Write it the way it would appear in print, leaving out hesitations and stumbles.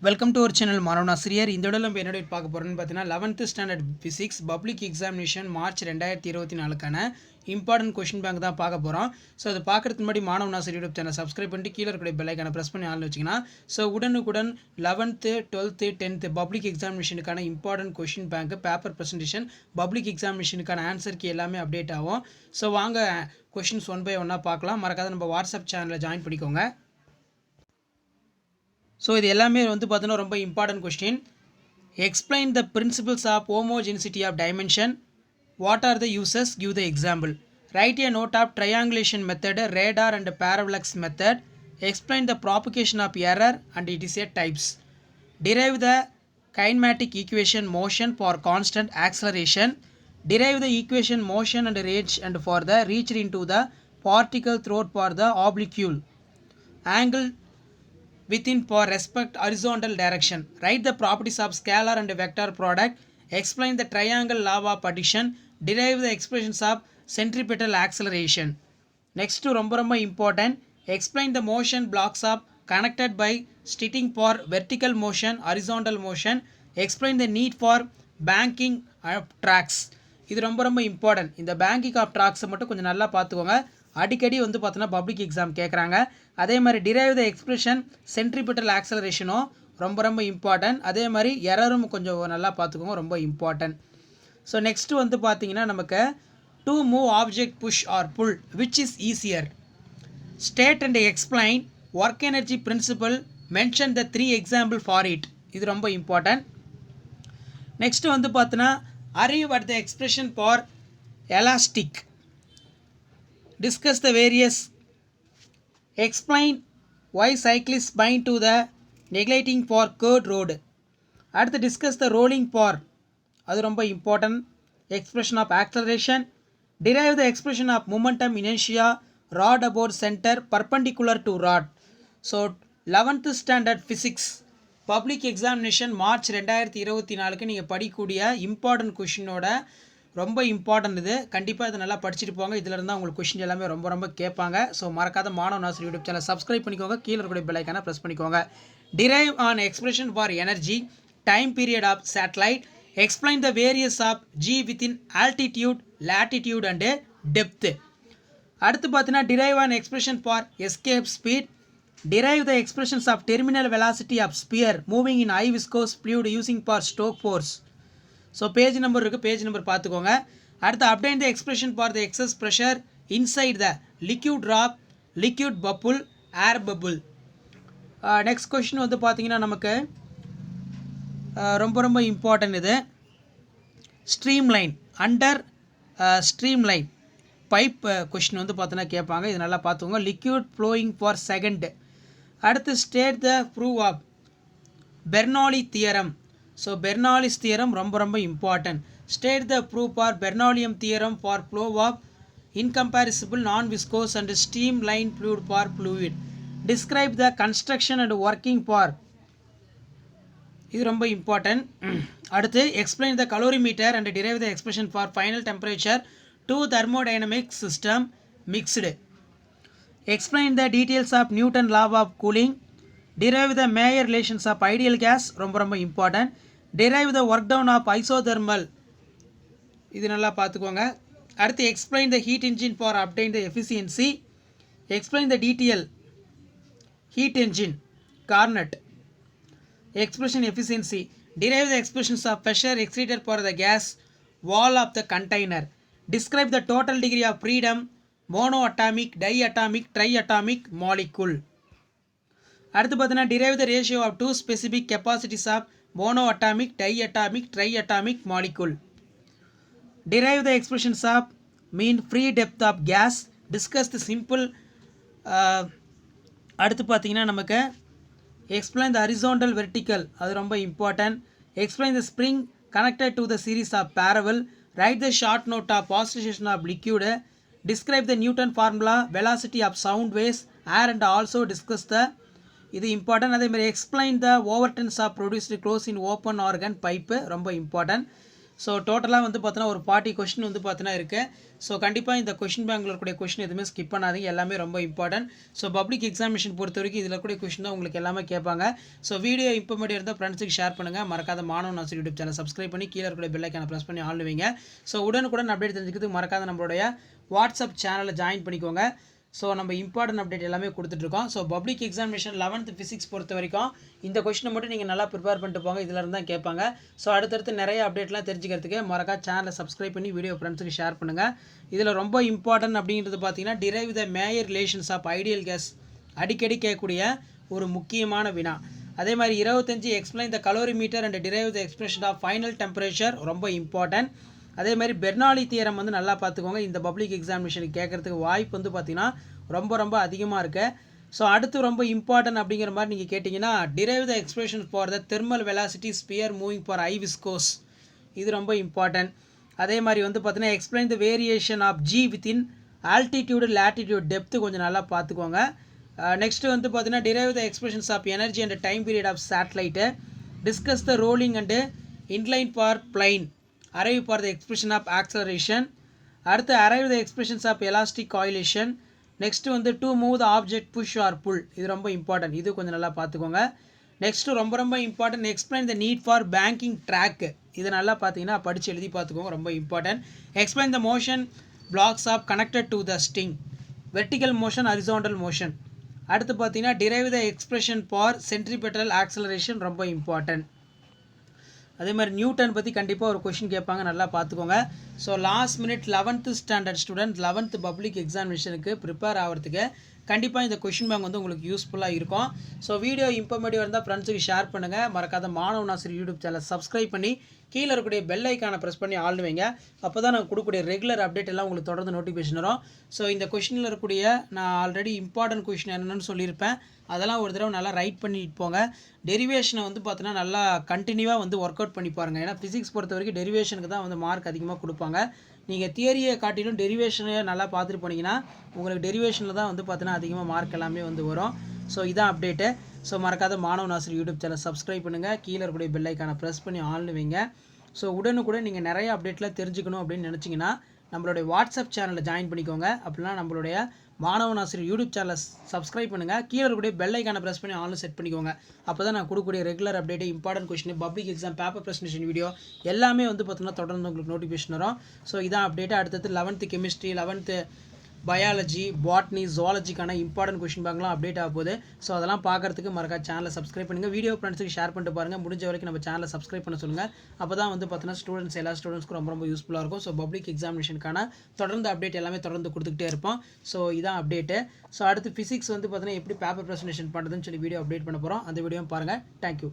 Welcome to our channel மாணவனாசிரியர். இந்த விட நம்ம என்னோட பார்க்க போகிறோம்னு பார்த்தீங்கன்னா 11th standard physics public examination March 2024க்கான இம்பார்ட்டன்ட் கொஷின் பேங்க் தான் பார்க்க போகிறோம். ஸோ அதை பார்க்குறதுக்கு முன்னாடி மாணவனாசிரியர் யூடியூப் சேனல் சப்ஸ்கிரைப் பண்ணிட்டு கீழே இருக்கிற பெல்லைக்கான ப்ரெஸ் பண்ணி ஆள்னு வச்சிங்கன்னா ஸோ உடனுக்குடன் 11th 12th 10th பப்ளிக் எக்ஸாமினேஷனுக்கான important question bank, paper presentation, public எக்ஸாமினேஷனுக்கான ஆன்சருக்கு எல்லாமே அப்டேட் ஆகும். ஸோ வாங்க கொஷின்ஸ் ஒன் பை ஒன்னாக பார்க்கலாம். மறக்காத நம்ம வாட்ஸ்அப் சேனலில் ஜாயின் பண்ணிக்கோங்க. ஸோ இது எல்லாமே பார்த்தீங்கன்னா ரொம்ப important question. Explain the principles of homogeneity of dimension. What are the uses? Give the example. Write a note of triangulation method, radar and parallax method. Explain the propagation of error and it is a types. Derive the kinematic equation motion for constant acceleration. Derive the equation motion and range and for the reached into the particle throat for the oblique angle within for respect horizontal direction. Write the properties of scalar and vector product. Explain the triangle law of addition. Derive the expressions of centripetal acceleration. Next ரொம்ப important. Explain the motion blocks of connected by stitching for vertical motion, horizontal motion. Explain the need for banking of tracks. இது ரொம்ப important. இந்த banking of ட்ராக்ஸை மட்டும் கொஞ்சம் நல்லா பார்த்துக்கோங்க. அடிக்கடி பார்த்தோன்னா பப்ளிக் எக்ஸாம் கேட்குறாங்க. அதே மாதிரி டிரைவ் த எக்ஸ்பிரஷன் சென்ட்ரிபிட்டல் ஆக்சலரேஷனும் ரொம்ப இம்பார்ட்டன்ட். அதே மாதிரி எரரும் கொஞ்சம் நல்லா பார்த்துக்கோங்க, ரொம்ப இம்பார்ட்டன்ட். ஸோ நெக்ஸ்ட்டு பார்த்தீங்கன்னா நமக்கு to move object push or pull which is easier. State and explain work energy principle. Mention the 3 example for it. இது ரொம்ப இம்பார்ட்டன்ட். நெக்ஸ்ட்டு பார்த்தோன்னா arrive at the expression for elastic. Discuss the various. Explain why cyclists bind to the neglecting for curved road. அடுத்து discuss the rolling for. அது ரொம்ப important. Expression of acceleration. Derive the expression of momentum inertia. Rod about center perpendicular to rod. So 11th standard physics public examination March 2024க்கு நீங்கள் படிக்கக்கூடிய important கொஷினோட ரொம்ப important இது. கண்டிப்பாக இதை நல்லா படிச்சுட்டு போங்க. இதில் இருந்தால் உங்களுக்கு கொஷின் எல்லாமே ரொம்ப கேட்பாங்க. ஸோ மறக்காத மாணவனாசிரியர் யூடியூப் சேனல் சப்ஸ்கிரைப் பண்ணிக்கோங்க. கீழே இருக்கக்கூடிய பெல் ஐக்கானை ப்ரெஸ் பண்ணிக்கோங்க. Derive an expression for energy, time period of satellite. Explain the various of G within altitude, latitude and depth. அடுத்து பார்த்தீங்கன்னா derive an expression for escape speed. Derive the expressions of terminal velocity of sphere moving in high viscous fluid using for Stokes force. So page number இருக்குது, page number பார்த்துக்கோங்க. அடுத்து obtain the expression for the excess pressure inside the liquid drop, liquid bubble, air bubble. Next question பார்த்தீங்கன்னா நமக்கு ரொம்ப important இது. Stream line under stream line pipe question பார்த்தோன்னா கேட்பாங்க. இது நல்லா பார்த்துக்கோங்க. Liquid flowing for second. அடுத்து state the prove of Bernoulli theorem. So Bernoulli's theorem ரொம்ப important. State the prove for பெர்னௌலியம் theorem for flow of incompressible non viscous and steam line fluid for fluid. Describe the construction and working for. இது ரொம்ப important. அடுத்து explain the calorimeter and derive the expression for final temperature to thermodynamic system mixed. Explain the details of Newton law of cooling. Derive the Mayer relations of ideal gas. ரொம்ப important. Derive the work down of isothermal. இது நல்லா பார்த்துக்கோங்க. அடுத்து explain the heat engine for obtain the efficiency. Explain the detail heat engine Carnot. Expression efficiency. Derive the expressions of pressure exerted for the gas wall of the container. Describe the total degree of freedom monoatomic, diatomic, triatomic molecule. அடுத்து பார்த்தீங்கன்னா derive the ratio of two specific capacities of monoatomic, diatomic, triatomic molecule. Derive the expressions of mean free depth of gas. Discuss the simple. அடுத்து பார்த்தீங்கன்னா நமக்கு explain the horizontal vertical. அது ரொம்ப important. Explain the spring connected to the series of parallel. Write the short note of oscillation of liquid. Describe the Newton formula, velocity of sound waves, air and also discuss the. இது important. அதே மாதிரி explain the overtones of produced close in open organ pipe ரொம்ப important. So டோட்டலாக வந்து பார்த்தீங்கன்னா ஒரு 40 question வந்து பார்த்தீங்கன்னா இருக்குது. ஸோ கண்டிப்பாக இந்த கொஷின் பேங்கில் இருக்கக்கூடிய கொஷின் எதுவுமே ஸ்கிப் பண்ணாதீங்க, எல்லாமே ரொம்ப இம்பார்ட்டன்ட். ஸோ பப்ளிக் எக்ஸாமினேஷன் பொறுத்த வரைக்கும் இதில் இருக்கக்கூடிய கொஷின் தான் உங்களுக்கு எல்லாமே கேட்பாங்க. ஸோ வீடியோ இன்ஃபர்மேட்டிவ் இருந்தால் ஃப்ரெண்ட்ஸுக்கு ஷேர் பண்ணுங்கள். மறக்காத மாணவன் ஆசிரியர் யூடியூப் சேனல் சப்ஸ்கிரைப் பண்ணி கீழே இருக்கக்கூடிய பெல் ஐக்கானை ப்ரெஸ் பண்ணி ஆல் வைங்க. ஸோ உடனுக்குடன் அப்டேட் தெரிஞ்சுக்கிறதுக்கு மறக்காத நம்மளுடைய வாட்ஸ்அப் சேனலில் ஜாயின் பண்ணிக்கோங்க. ஸோ நம்ம இம்பார்ட்டன்ட் அப்டேட் எல்லாமே கொடுத்துட்ருக்கோம். So public examination 11th physics பொறுத்த வரைக்கும் இந்த கொஸ்டினை மட்டும் நீங்கள் நல்லா ப்ரிப்பேர் பண்ணிட்டு போங்க, இதில் இருந்து தான் கேட்பாங்க. ஸோ அடுத்தடுத்து நிறைய அப்டேட்லாம் தெரிஞ்சுக்கிறதுக்கு மறக்காம சேனலை சப்ஸ்கிரைப் பண்ணி வீடியோ ஃப்ரெண்ட்ஸுக்கு ஷேர் பண்ணுங்கள். இதில் ரொம்ப இம்பார்ட்டன்ட் அப்படிங்கிறது பார்த்தீங்கன்னா derive the Mayer relations of ideal gas, அடிக்கடி கேட்கக்கூடிய ஒரு முக்கியமான வினா. அதே மாதிரி 25 explain the calorimeter and derive the expression of final temperature ரொம்ப இம்பார்ட்டன்ட். அதே மாதிரி பெர்னாலி தியரம் வந்து நல்லா பார்த்துக்கோங்க, இந்த பப்ளிக் எக்ஸாமினேஷனுக்கு கேட்குறதுக்கு வாய்ப்பு வந்து பார்த்திங்கன்னா ரொம்ப அதிகமாக இருக்குது. ஸோ அடுத்து ரொம்ப இம்பார்ட்டன்ட் அப்படிங்கிற மாதிரி நீங்கள் கேட்டிங்கன்னா derive the expression for the thermal velocity sphere moving for a viscous, இது ரொம்ப இம்பார்ட்டன்ட். அதே மாதிரி வந்து பார்த்தீங்கன்னா explain the variation of G within altitude latitude depth கொஞ்சம் நல்லா பார்த்துக்கோங்க. நெக்ஸ்ட்டு வந்து பார்த்தீங்கன்னா derive the expressions of energy and time period of satellite, discuss the rolling and incline for plane, arrive for the expression of acceleration. அடுத்து arrive the expressions of elastic coilation. Next வந்து to move the object push or pull, இது ரொம்ப important, இது கொஞ்சம் நல்லா பார்த்துக்கோங்க. Next ரொம்ப important explain the need for banking track, இது நல்லா பார்த்தீங்கன்னா படித்து எழுதி பார்த்துக்கோங்க, ரொம்ப important. Explain the motion blocks of connected to the string, vertical motion horizontal motion. அடுத்து பார்த்தீங்கன்னா derive the expression for centripetal acceleration, ரொம்ப இம்பார்ட்டன்ட். அதே மாதிரி நியூட்டன் பற்றி கண்டிப்பாக ஒரு கொஷின் கேட்பாங்க, நல்லா பார்த்துக்கோங்க. So last minute 11th standard student 11th public எக்ஸாமினேஷனுக்கு ப்ரிப்பேர் ஆகிறதுக்கு கண்டிப்பாக இந்த கொஷின் பேங்க் வந்து உங்களுக்கு யூஸ்ஃபுல்லாக இருக்கும். ஸோ வீடியோ இன்ஃபர்மேட்டிவ் இருந்தால் ஃப்ரெண்ட்ஸுக்கு ஷேர் பண்ணுங்கள். மறக்காத மாணவன் ஆசிரியர் யூடியூப் சேனல் சப்ஸ்கிரைப் பண்ணி கீழே இருக்கக்கூடிய பெல் ஐக்கானை ப்ரெஸ் பண்ணி ஆள் வைங்க. அப்போ தான் நான் கொடுக்கக்கூடிய ரெகுலர் அப்டேட் எல்லாம் உங்களுக்கு தொடர்ந்து நோட்டிஃபிகேஷன் வரும். ஸோ இந்த கொஷினில் இருக்கக்கூடிய நான் ஆல்ரெடி இம்பார்ட்டன்ட் கொஷின் என்னென்னு சொல்லியிருப்பேன், அதெல்லாம் ஒரு தடவை நல்லா ரைட் பண்ணிட்டு போங்க. டெரிவேஷனை வந்து பார்த்தீங்கன்னா நல்லா கண்டினியூவாக வந்து ஒர்க் அவுட் பண்ணி பாருங்கள். ஏன்னா ஃபிசிக்ஸ் பொறுத்த வரைக்கும் டெரிவேஷனுக்கு தான் வந்து மார்க் அதிகமாக கொடுப்பாங்க. நீங்கள் தியரியை காட்டிலும் டெரிவேஷனை நல்லா பார்த்துட்டு போனீங்கன்னா உங்களுக்கு டெரிவேஷனில் தான் வந்து பார்த்தீங்கன்னா அதிகமாக மார்க் எல்லாமே வந்து வரும். ஸோ இதான் அப்டேட்டு. ஸோ மறக்காத மாணவன் ஆசிரியர் யூடியூப் சேனல் சப்ஸ்கிரைப் பண்ணுங்கள், கீழே இருக்கக்கூடிய பெல் ஐக்கானை ப்ரெஸ் பண்ணி ஆள்னு வைங்க. ஸோ உடனுக்குடன் நீங்கள் நிறைய அப்டேட்லாம் தெரிஞ்சுக்கணும் அப்படின்னு நினச்சிங்கன்னா நம்மளுடைய வாட்ஸ்அப் சேனலில் ஜாயின் பண்ணிக்கோங்க. அப்படின்னா நம்மளுடைய மாணவன் ஆசிரியர் யூடியூப் சேனலை சப்ஸ்கிரைப் பண்ணுங்கள், கீழே இருக்கக்கூடிய பெல் ஐக்கானை ப்ரெஸ் பண்ணி ஆன்லைன் செட் பண்ணிக்கோங்க. அப்போ தான் நான் கொடுக்கக்கூடிய regular update, important question, public exam paper presentation video எல்லாமே வந்து பார்த்தீங்கன்னா தொடர்ந்து உங்களுக்கு நோட்டிஃபிகேஷன் வரும். ஸோ இதான் அப்டேட்டு. அடுத்தது 11th chemistry, 11th biology, botany, ஜுவாலஜிக்கான இம்பார்ட்டன்ட் கொஸ்டின் பேங்க்லாம் அப்டேட் ஆக போகுது. ஸோ அதெல்லாம் பார்க்குறதுக்கு மறக்காம சேனலை சப்ஸ்கிரைப் பண்ணுங்கள். வீடியோ ஃப்ரெண்ட்ஸுக்கு ஷேர் பண்ணிட்டு பாருங்கள். முடிஞ்ச வரைக்கும் நம்ம சேனலை சப்ஸ்கிரைப் பண்ண சொல்லுங்கள். அப்போ தான் வந்து பார்த்தீங்கன்னா ஸ்டூடெண்ட்ஸ் எல்லா ஸ்டூடெண்ட்ஸ்க்கும் ரொம்ப யூஸ்ஃபுல்லாக இருக்கும். ஸோ பப்ளிக் எக்ஸாமினேஷனுக்கான தொடர்ந்து அப்டேட் எல்லாமே தொடர்ந்து கொடுத்துக்கிட்டே இருப்போம். ஸோ இதான் அப்டேட்டு. ஸோ அடுத்து ஃபிசிக்ஸ் வந்து பார்த்தீங்கன்னா எப்படி பேப்பர் ப்ரெசன்டேஷன் பண்ணுறதுன்னு சொல்லி வீடியோ அப்டேட் பண்ண போகிறோம். அந்த வீடியோவும் பாருங்கள். தேங்க்யூ.